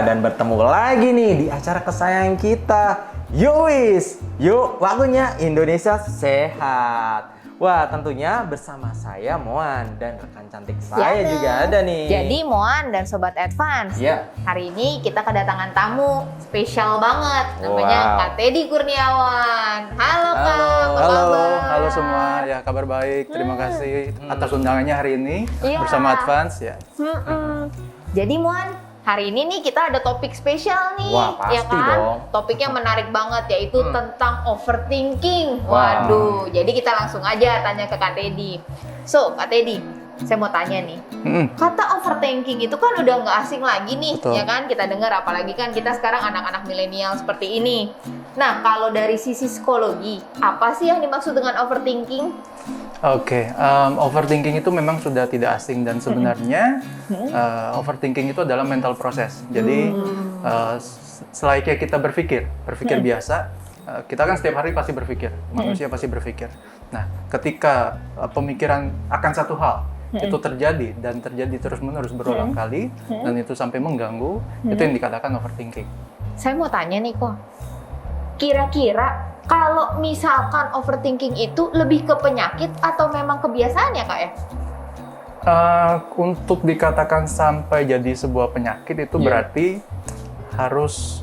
dan bertemu lagi nih di acara kesayangan kita. Yowis, yuk waktunya Indonesia Sehat. Wah, tentunya bersama saya Moan dan rekan cantik saya juga ada nih. Jadi Moan dan Sobat Advance, hari ini kita kedatangan tamu spesial banget. Namanya Kak Teddy Kurniawan. Halo Kak, apa kabar? Halo semua, ya kabar baik. Terima kasih atas undangannya hari ini bersama Advance ya. Jadi Moan, hari ini nih kita ada topik spesial nih. Wah, pasti ya kan? dong. Topiknya menarik banget, yaitu tentang overthinking. Waduh, jadi kita langsung aja tanya ke Kak Teddy. So, Kak Teddy, saya mau tanya nih. Kata overthinking itu kan udah nggak asing lagi nih. Betul. Ya kan? Kita dengar, apalagi kan kita sekarang anak-anak milenial seperti ini. Nah, kalau dari sisi psikologi, apa sih yang dimaksud dengan overthinking? Oke, overthinking itu memang sudah tidak asing dan sebenarnya overthinking itu adalah mental proses. Jadi selayaknya kita berpikir biasa, kita kan setiap hari pasti berpikir, manusia pasti berpikir. Nah, ketika pemikiran akan satu hal itu terjadi dan terjadi terus-menerus berulang kali dan itu sampai mengganggu, itu yang dikatakan overthinking. Saya mau tanya nih kok, kira-kira kalau misalkan overthinking itu lebih ke penyakit atau memang kebiasaan ya Kak ya? Untuk dikatakan sampai jadi sebuah penyakit itu berarti harus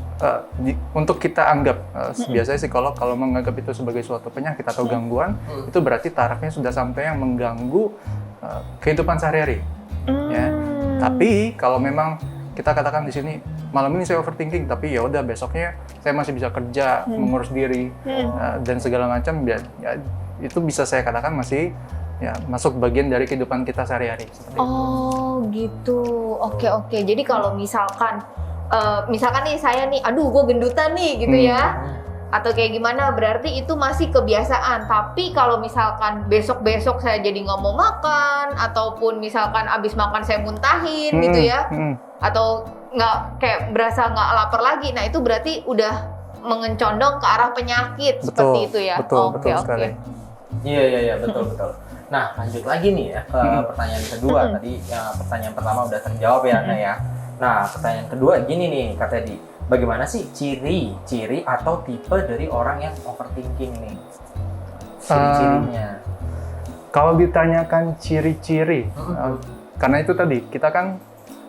untuk kita anggap biasanya psikolog kalau menganggap itu sebagai suatu penyakit atau gangguan itu berarti tarafnya sudah sampai yang mengganggu kehidupan sehari-hari. Ya. Tapi kalau memang kita katakan di sini malam ini saya overthinking, tapi ya udah besoknya saya masih bisa kerja, mengurus diri dan segala macam, ya, itu bisa saya katakan masih ya masuk bagian dari kehidupan kita sehari-hari. Oh gitu, oke. Jadi kalau misalkan nih saya nih, aduh gue gendutan nih gitu ya, atau kayak gimana, berarti itu masih kebiasaan. Tapi kalau misalkan besok-besok saya jadi nggak mau makan, ataupun misalkan abis makan saya muntahin gitu ya, atau nggak kayak berasa nggak lapar lagi, nah itu berarti udah mengencondong ke arah penyakit. Seperti itu ya. Betul sekali. Iya, betul. Nah, lanjut lagi nih ya ke pertanyaan kedua. Tadi pertanyaan pertama udah terjawab ya, Nah ya. Nah, pertanyaan kedua gini nih, Kak Teddy. Bagaimana sih ciri atau tipe dari orang yang overthinking nih? Ciri-cirinya. Kalau ditanyakan ciri-ciri, karena itu tadi kita kan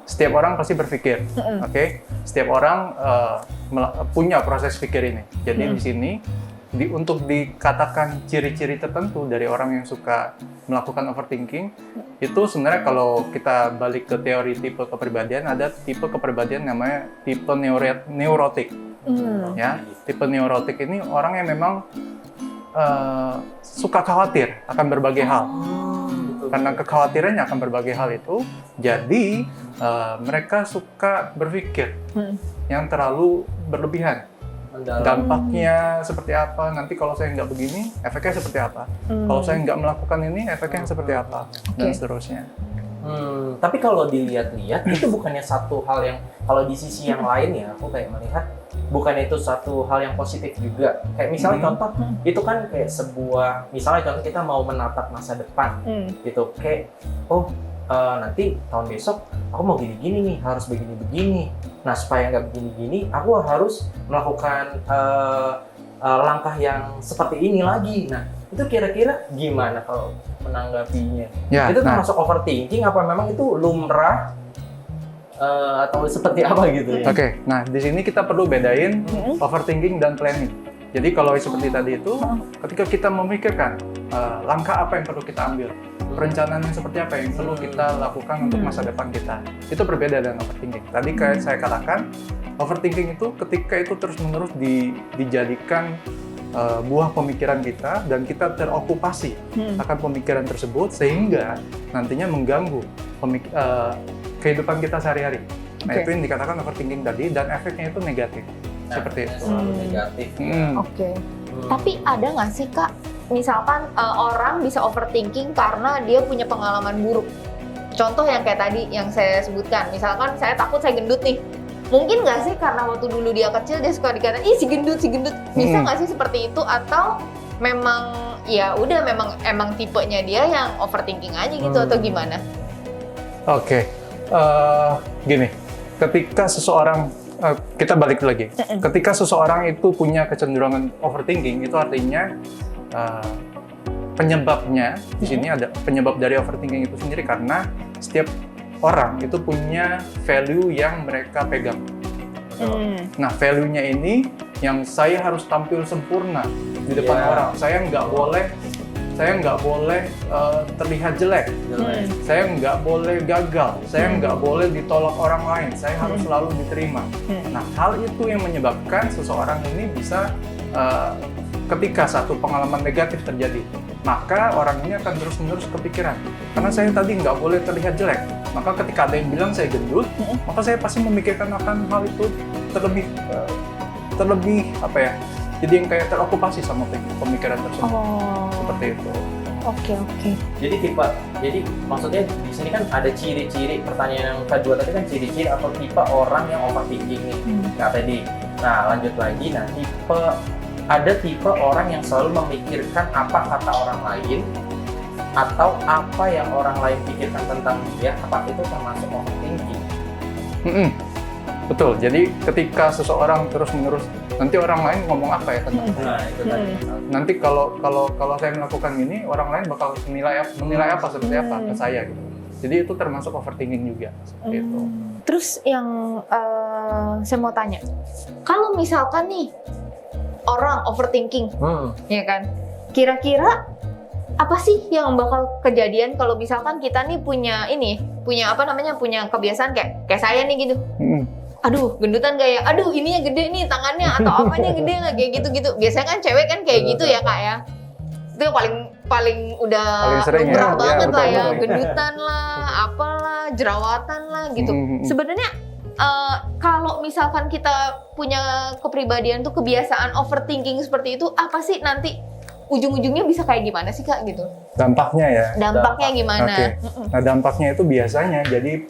setiap orang pasti berpikir, oke? Setiap orang punya proses pikir ini. Jadi di sini untuk dikatakan ciri-ciri tertentu dari orang yang suka melakukan overthinking, itu sebenarnya kalau kita balik ke teori tipe kepribadian, ada tipe kepribadian namanya tipe neurotik. Ya, tipe neurotik ini orang yang memang suka khawatir akan berbagai hal. Karena kekhawatirannya akan berbagai hal itu, jadi mereka suka berpikir yang terlalu berlebihan. Dampaknya seperti apa, nanti kalau saya nggak begini, efeknya seperti apa. Kalau saya nggak melakukan ini, efeknya seperti apa, dan seterusnya. Tapi kalau dilihat-lihat, itu bukannya satu hal yang, kalau di sisi yang lain ya, aku kayak melihat, bukannya itu satu hal yang positif juga. Kayak misalnya contoh, itu kan kayak sebuah, misalnya contoh kita mau menatap masa depan, gitu. Kayak, nanti tahun besok aku mau gini-gini nih, harus begini-begini. Nah, supaya nggak begini-gini, aku harus melakukan langkah yang seperti ini lagi. Nah, itu kira-kira gimana kalau menanggapinya? Ya, itu termasuk overthinking apa memang itu lumrah atau seperti apa gitu ya? Oke, nah di sini kita perlu bedain overthinking dan planning. Jadi kalau seperti tadi itu, ketika kita memikirkan langkah apa yang perlu kita ambil, perencanaan yang seperti apa yang perlu kita lakukan untuk masa depan kita, itu berbeda dengan overthinking. Tadi kayak saya katakan, overthinking itu ketika itu terus-menerus dijadikan buah pemikiran kita dan kita terokupasi akan pemikiran tersebut sehingga nantinya mengganggu kehidupan kita sehari-hari. Nah, itu yang dikatakan overthinking tadi dan efeknya itu negatif. Seperti itu. Selalu negatif. Tapi ada nggak sih Kak, misalkan orang bisa overthinking karena dia punya pengalaman buruk? Contoh yang kayak tadi yang saya sebutkan, misalkan saya takut saya gendut nih. Mungkin nggak sih karena waktu dulu dia kecil dia suka dikatain, ih si gendut. Bisa nggak sih seperti itu, atau memang ya udah emang tipenya dia yang overthinking aja gitu, atau gimana? Oke, gini, ketika seseorang kita balik lagi, ketika seseorang itu punya kecenderungan overthinking, itu artinya penyebabnya di sini ada penyebab dari overthinking itu sendiri karena setiap orang itu punya value yang mereka pegang. Nah, value-nya ini yang saya harus tampil sempurna di depan orang. Saya nggak boleh terlihat jelek. Saya nggak boleh gagal. Saya nggak boleh ditolak orang lain. Saya harus selalu diterima. Nah, hal itu yang menyebabkan seseorang ini bisa ketika satu pengalaman negatif terjadi, maka orang ini akan terus-menerus kepikiran. Karena saya tadi nggak boleh terlihat jelek, maka ketika ada yang bilang saya gendut, maka saya pasti memikirkan akan hal itu terlebih apa ya? Jadi yang kayak terokupasi sama pemikiran tersebut. Seperti itu. Oke. Jadi maksudnya di sini kan ada ciri-ciri, pertanyaan yang kedua tadi kan ciri-ciri atau tipe orang yang overthinking nih, Kak Teddy. Nah, lanjut lagi, ada tipe orang yang selalu memikirkan apa kata orang lain atau apa yang orang lain pikirkan tentang dia, apa itu termasuk overthinking? Betul. Jadi ketika seseorang terus-menerus nanti orang lain ngomong apa ya tentang saya. Nah, itu tadi. Nanti kalau saya melakukan ini, orang lain bakal menilai apa seperti apa ke saya gitu. Jadi itu termasuk overthinking juga seperti itu. Terus yang saya mau tanya, kalau misalkan nih orang overthinking, ya kan? Kira-kira apa sih yang bakal kejadian kalau misalkan kita nih punya kebiasaan kayak saya nih gitu. Aduh, gendutan gak ya? Aduh, ininya gede nih tangannya atau apanya gede nggak kayak gitu-gitu. Biasanya kan cewek kan kayak gitu ya, Kak ya. Itu yang paling udah lumrah banget lah ya, gendutan lah, apalah, jerawatan lah gitu. Sebenarnya kalau misalkan kita punya kepribadian tuh kebiasaan overthinking seperti itu, apa sih nanti ujung-ujungnya bisa kayak gimana sih, Kak gitu? Dampaknya ya? Dampaknya gimana? Oke. Nah, dampaknya itu biasanya jadi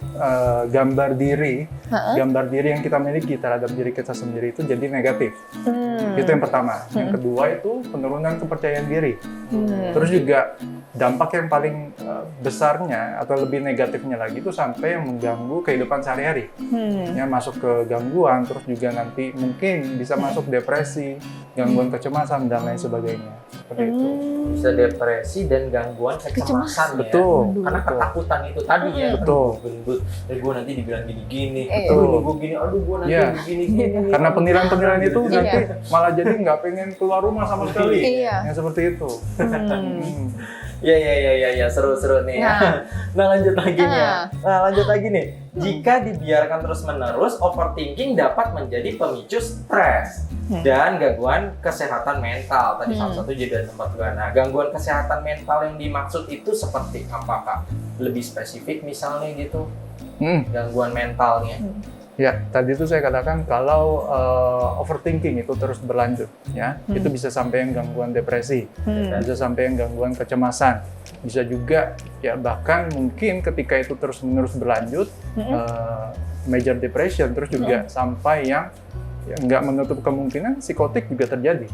gambar diri yang kita miliki terhadap diri kita sendiri itu jadi negatif. Itu yang pertama. Yang kedua itu penurunan kepercayaan diri. Terus juga dampak yang paling besarnya atau lebih negatifnya lagi itu sampai yang mengganggu kehidupan sehari-hari. Ya, masuk ke gangguan, terus juga nanti mungkin bisa masuk depresi, gangguan kecemasan dan lain sebagainya. Seperti itu. Bisa depresi dan gangguan kecemasan ya. Betul. Karena ketakutan itu tadi ya. Betul. Gendut, gue nanti dibilang gini-gini. Betul. Gue gini, aduh gue nanti gini-gini. Karena penilaian itu nanti malah jadi nggak pengen keluar rumah sama sekali. Yang seperti itu. Ya, seru-seru nih. Nah, lanjut lagi nih. Jika dibiarkan terus-menerus, overthinking dapat menjadi pemicu stres dan gangguan kesehatan mental. Tadi salah satu jadi tempat gue. Nah, gangguan kesehatan mental yang dimaksud itu seperti apa, Kak? Lebih spesifik misalnya gitu. Gangguan mentalnya. Ya, tadi itu saya katakan kalau overthinking itu terus berlanjut, ya, itu bisa sampai yang gangguan depresi, bisa sampai yang gangguan kecemasan, bisa juga ya bahkan mungkin ketika itu terus-menerus berlanjut, major depression, terus juga sampai yang nggak menutup kemungkinan psikotik juga terjadi.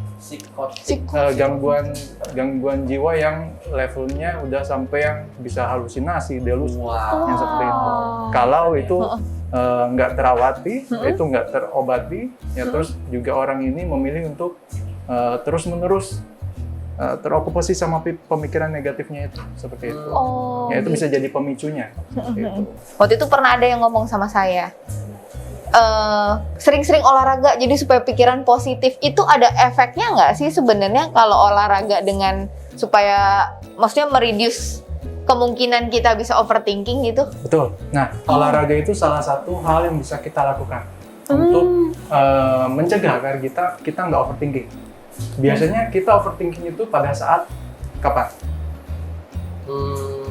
Gangguan jiwa yang levelnya udah sampai yang bisa halusinasi, delusi, yang seperti itu. Kalau itu nggak terawati, itu nggak terobati, ya terus juga orang ini memilih untuk terus-menerus terokupasi sama pemikiran negatifnya itu, seperti itu. Ya itu bisa jadi pemicunya. Itu. Waktu itu pernah ada yang ngomong sama saya, sering-sering olahraga jadi supaya pikiran positif. Itu ada efeknya nggak sih sebenarnya kalau olahraga dengan supaya maksudnya mereduce kemungkinan kita bisa overthinking gitu? Betul. Nah, olahraga itu salah satu hal yang bisa kita lakukan untuk mencegah agar kita nggak overthinking. Biasanya kita overthinking itu pada saat kapan?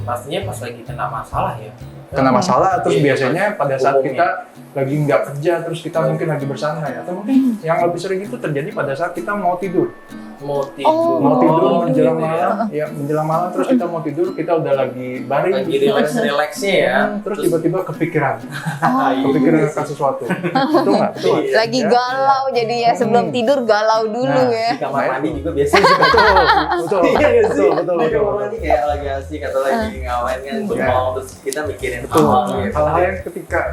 Pastinya pas lagi kena masalah ya. Kena masalah, terus biasanya pada saat kita lagi nggak kerja, terus kita mungkin lagi bersantai, atau mungkin yang lebih sering itu terjadi pada saat kita mau tidur. mau tidur Oh, menjelang gitu malam, ya menjelang malam terus kita mau tidur, kita udah lagi baring, Lagi relax-relaxnya ya. terus tiba-tiba kepikiran Oh. akan sesuatu. Betul nggak? Betul nggak? Lagi Ya. galau jadi ya sebelum tidur galau dulu Nah, ya. Di kamar Nah, mandi itu. juga biasanya suka Betul, Iya nggak sih? betul. Di kamar mandi kayak lagi asik atau lagi ngawain kan bengong terus kita mikirin Betul. gitu. Hal-hal yang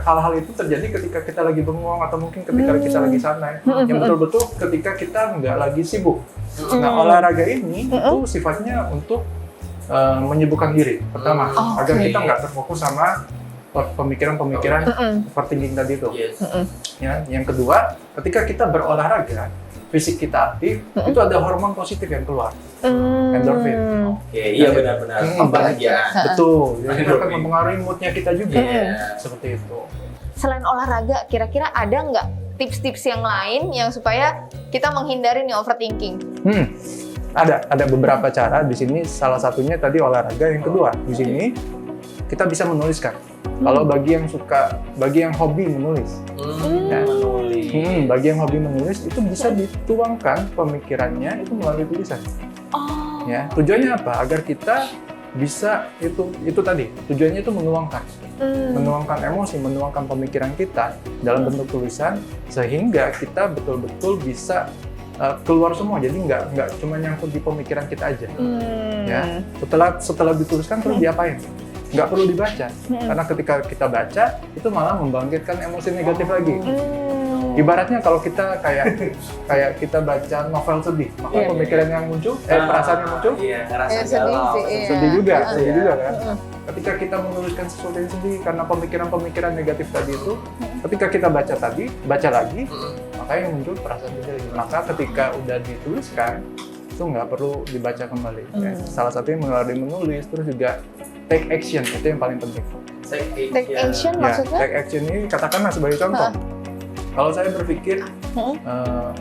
hal-hal itu terjadi ketika kita lagi bengong atau mungkin ketika kita lagi santai. Yang betul-betul ketika kita nggak lagi sibuk. Nah, olahraga ini itu sifatnya untuk menyibukkan diri. Pertama, agar kita nggak terfokus sama pemikiran-pemikiran overthinking tadi itu. Yes. Ya, yang kedua, ketika kita berolahraga, fisik kita aktif, itu ada hormon positif yang keluar, endorfin. Oke, iya benar-benar kebahagiaan. Betul. Jadi itu akan Endorfin. mempengaruhi moodnya kita juga. Iya. Seperti itu. Selain olahraga, kira-kira ada nggak tips-tips yang lain yang supaya kita menghindari nih overthinking? Ada beberapa cara di sini. Salah satunya tadi olahraga. Yang kedua di sini kita bisa menuliskan. Kalau bagi yang hobi menulis, Menulis. bagi yang hobi menulis itu bisa dituangkan pemikirannya itu melalui tulisan. Oh. Ya, tujuannya apa? Agar kita bisa itu tadi. Tujuannya itu menuangkan emosi, menuangkan pemikiran kita dalam bentuk tulisan sehingga kita betul-betul bisa keluar semua. Jadi nggak cuma nyangkut di pemikiran kita aja. Ya, setelah dituliskan terus diapain? Nggak perlu dibaca, karena ketika kita baca itu malah membangkitkan emosi negatif lagi. Ibaratnya kalau kita kayak kita baca novel sedih, maka pemikiran yang muncul, perasaan yang muncul, Iya, ngerasa Ya, sedih galau. sih, iya. sedih juga Iya. kan. Ketika kita menuliskan sesuatu yang sedih karena pemikiran-pemikiran negatif tadi itu, ketika kita baca lagi, maka yang muncul perasaan sedih lagi. Maka ketika udah dituliskan, itu nggak perlu dibaca kembali. Ya. Salah satunya melalui menulis, terus juga take action, itu yang paling penting. Take action Ya, maksudnya? take action ini katakanlah sebagai contoh. Kalau saya berpikir,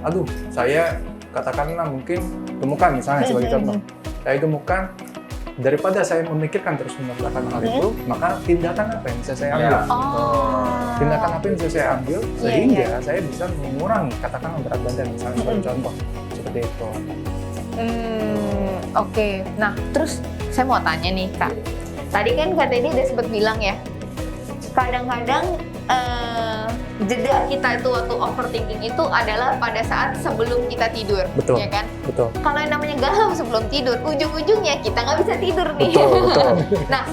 aduh, saya katakanlah mungkin temukan misalnya sebagai contoh, saya temukan daripada saya memikirkan terus menerus akan hal itu, maka tindakan apa yang bisa saya ambil? Tindakan apa yang bisa saya ambil sehingga saya bisa mengurangi katakanlah berat badan misalnya sebagai contoh seperti itu. Oke. Nah, terus saya mau tanya nih, Kak. Tadi kan Kak Teddy udah sempat bilang ya, kadang-kadang jeda kita itu waktu overthinking itu adalah pada saat sebelum kita tidur, Betul. ya kan? Betul. Kalau yang namanya galau sebelum tidur, ujung-ujungnya kita nggak bisa tidur nih. Betul. Nah,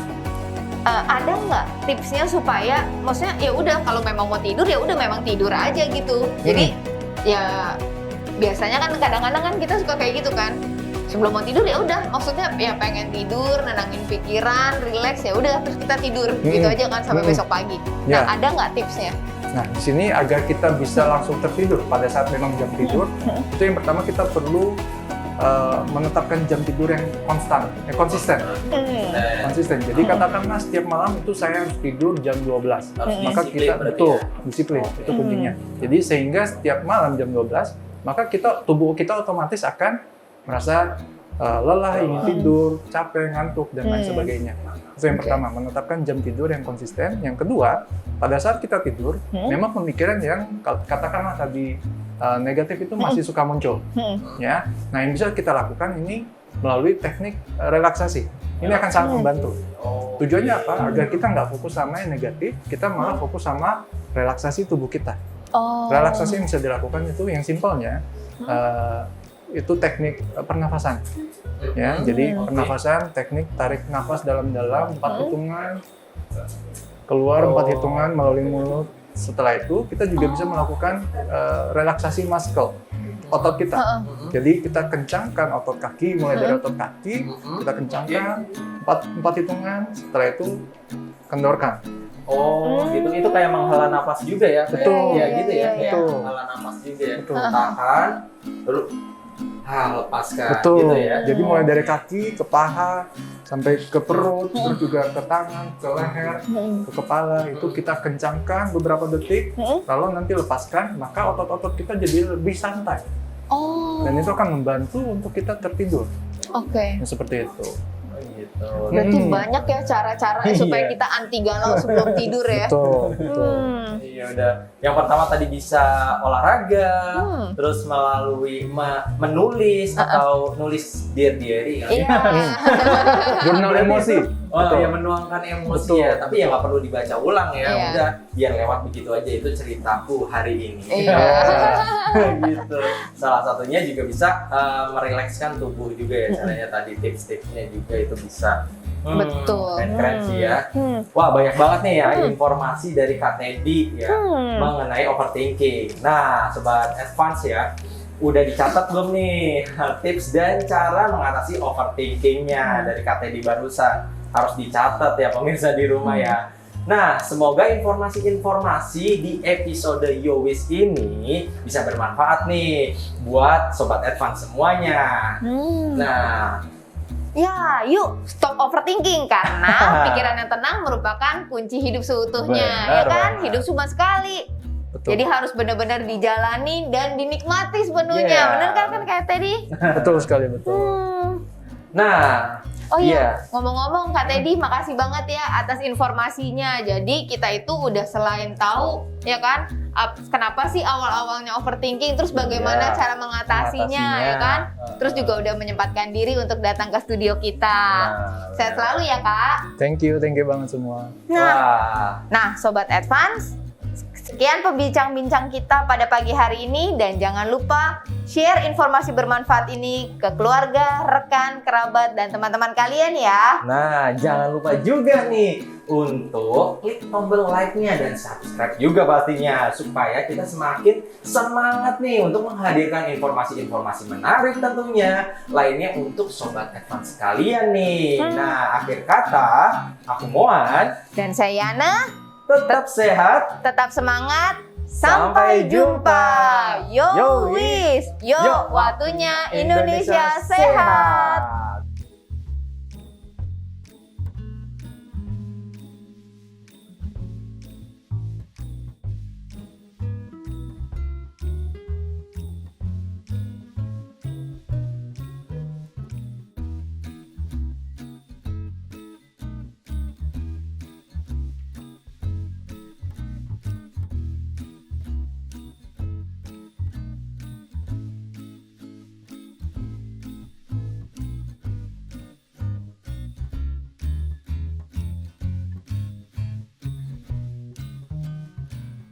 ada nggak tipsnya supaya, maksudnya ya udah kalau memang mau tidur ya udah memang tidur aja gitu. Jadi ya biasanya kan kadang-kadang kan kita suka kayak gitu kan. Sebelum mau tidur ya udah, maksudnya ya pengen tidur, nenangin pikiran, relax ya udah terus kita tidur gitu aja kan sampai besok pagi. Ya. Nah, ada nggak tipsnya? Nah, di sini agar kita bisa langsung tertidur pada saat memang jam tidur, itu yang pertama kita perlu menetapkan jam tidur yang konsisten. Jadi katakanlah setiap malam itu saya harus tidur jam 12. Maka disiplin kita berarti betul ya? disiplin itu kuncinya. Jadi sehingga setiap malam jam 12, maka tubuh kita otomatis akan merasa lelah, ingin tidur, capek, ngantuk dan lain sebagainya. Itu yang pertama, menetapkan jam tidur yang konsisten. Yang kedua, pada saat kita tidur, memang pemikiran yang katakanlah tadi negatif itu masih suka muncul. Ya, nah yang bisa kita lakukan ini melalui teknik relaksasi. Ini akan sangat membantu. Tujuannya apa? Agar kita nggak fokus sama yang negatif, kita malah fokus sama relaksasi tubuh kita. Relaksasi yang bisa dilakukan itu yang simpelnya itu teknik pernafasan. Ya, jadi pernafasan, teknik tarik nafas dalam-dalam 4 hitungan, keluar 4 hitungan melalui mulut. Setelah itu kita juga bisa melakukan relaksasi muscle otot kita. Jadi kita kencangkan otot kaki, mulai dari otot kaki kita kencangkan 4 hitungan. Setelah itu kendorkan. Gitu. Itu kayak menghela nafas juga ya. Betul. Ya gitu ya. Kayak Betul. menghela nafas juga ya. Betul. Tahan, lalu lepaskan Betul. gitu ya. Jadi mulai dari kaki ke paha sampai ke perut, terus juga ke tangan, ke leher, ke kepala itu kita kencangkan beberapa detik, lalu nanti lepaskan, maka otot-otot kita jadi lebih santai. Dan itu akan membantu untuk kita tertidur. Oke. Seperti itu. Gitu. Berarti banyak ya cara-cara supaya Iya. kita anti galau sebelum tidur ya. Betul. Iya udah. Yang pertama tadi bisa olahraga, terus melalui menulis atau nulis diary. Iya. Jurnal emosi. Oh Betul. ya, menuangkan emosi Betul. ya, tapi ya nggak perlu dibaca ulang ya, Iya. udah biar lewat begitu aja, itu ceritaku hari ini. Iya. Gitu. Salah satunya juga bisa merilekskan tubuh juga ya, caranya tadi tips-tipsnya juga itu bisa. Betul. Keren sih ya. Wah banyak banget nih ya informasi dari Kak Teddy ya mengenai overthinking. Nah sobat advance ya, udah dicatat belum nih tips dan cara mengatasi overthinkingnya dari Kak Teddy barusan? Harus dicatat ya pemirsa di rumah ya. Nah, semoga informasi-informasi di episode Yowis ini bisa bermanfaat nih buat sobat advance semuanya. Nah, Ya, yuk stop overthinking karena pikiran yang tenang merupakan kunci hidup seutuhnya, ya Benar kan? banget. Hidup cuma sekali. Betul. Jadi harus benar-benar dijalani dan dinikmati sepenuhnya. Yeah. Bener kan kayak Teddy? Betul sekali, betul. nah, Oh iya, Iya. ngomong-ngomong Kak Teddy, makasih banget ya atas informasinya. Jadi kita itu udah selain tahu, ya kan, kenapa sih awal-awalnya overthinking, terus bagaimana Iya, cara mengatasinya, ya kan? Terus juga udah menyempatkan diri untuk datang ke studio kita. Sehat selalu ya Kak. Thank you banget semua. Wah, Nah, Sobat Advance, sekian pembincang-bincang kita pada pagi hari ini dan jangan lupa share informasi bermanfaat ini ke keluarga, rekan, kerabat, dan teman-teman kalian ya. nah jangan lupa juga nih untuk klik tombol like-nya dan subscribe juga pastinya supaya kita semakin semangat nih untuk menghadirkan informasi-informasi menarik tentunya lainnya untuk sobat advance sekalian nih. Nah, akhir kata aku Moan, Dan saya Yana, tetap sehat. tetap semangat. Sampai Sampai jumpa. jumpa. Yo Yo, wis. Yo, Yo, waktunya Indonesia sehat.